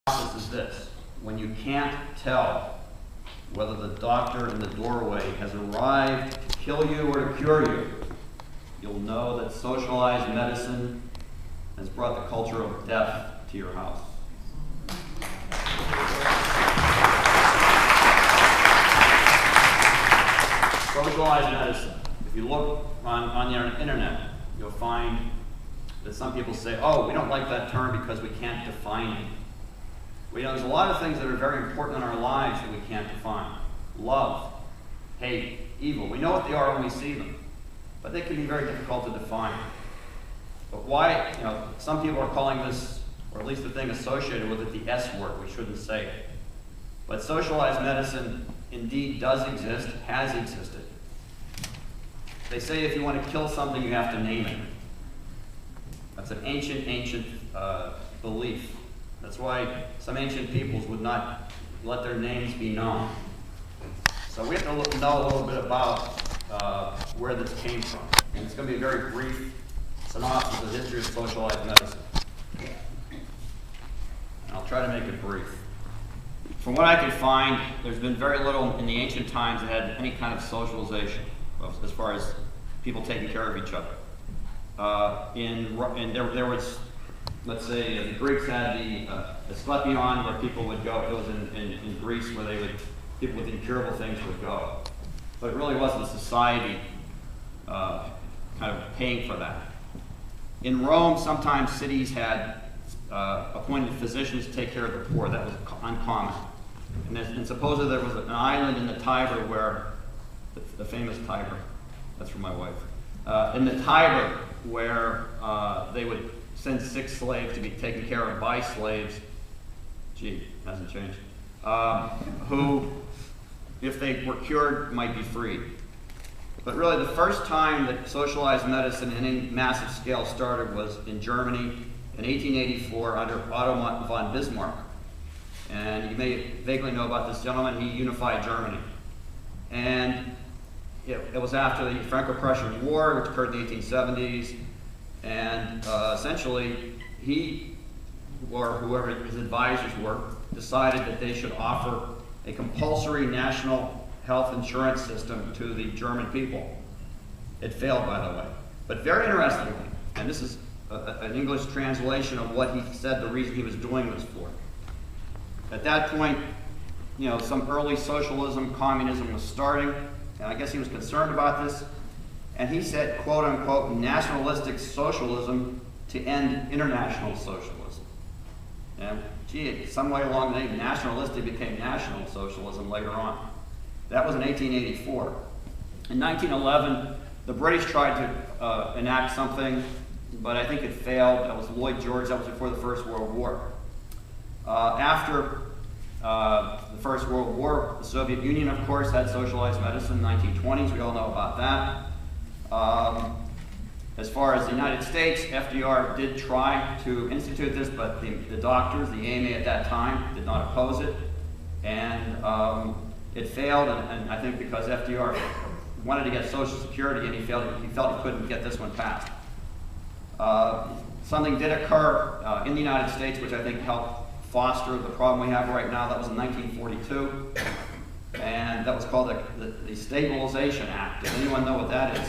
process is this. When you can't tell whether the doctor in the doorway has arrived to kill you or to cure you, you'll know that socialized medicine has brought the culture of death to your house. Socialized medicine. If you look on the internet, you'll find that some people say, oh, we don't like that term because we can't define it. Well, there's a lot of things that are very important in our lives that we can't define. Love, hate, evil. We know what they are when we see them, but they can be very difficult to define. But why, some people are calling this, or at least the thing associated with it, the S word. We shouldn't say it. But socialized medicine indeed does exist, has existed. They say if you want to kill something, you have to name it. That's an ancient belief. That's why some ancient peoples would not let their names be known. So we have to know a little bit about where this came from. And it's going to be a very brief synopsis of the history of socialized medicine. And I'll try to make it brief. From what I can find, there's been very little in the ancient times that had any kind of socialization as far as people taking care of each other. There was, let's say, the Greeks had the Slepion, where people would go. It was in Greece where people with incurable things would go. But it really wasn't a society kind of paying for that. In Rome, sometimes cities had appointed physicians to take care of the poor. That was uncommon. And supposedly there was an island in the Tiber where, the famous Tiber, that's from my wife, in the Tiber where they would send 6 slaves to be taken care of by slaves, gee, hasn't changed, who, if they were cured, might be freed. But really the first time that socialized medicine in any massive scale started was in Germany in 1884 under Otto von Bismarck. And you may vaguely know about this gentleman. He unified Germany. And it was after the Franco-Prussian War, which occurred in the 1870s. And essentially, he, or whoever his advisors were, decided that they should offer a compulsory national health insurance system to the German people. It failed, by the way. But very interestingly, and this is an English translation of what he said the reason he was doing this for. At that point, some early socialism, communism was starting, and I guess he was concerned about this. And he said, quote unquote, nationalistic socialism to end international socialism. And gee, some way along the way, nationalistic became national socialism later on. That was in 1884. In 1911, the British tried to enact something, but I think it failed. That was Lloyd George. That was before the First World War. After the First World War, the Soviet Union, of course, had socialized medicine in the 1920s. We all know about that. As far as the United States, FDR did try to institute this, but the doctors, the AMA at that time, did not oppose it. And it failed, and I think because FDR wanted to get Social Security and he felt he couldn't get this one passed. Something did occur in the United States, which I think helped foster the problem we have right now. That was in 1942, and that was called the Stabilization Act. Does anyone know what that is?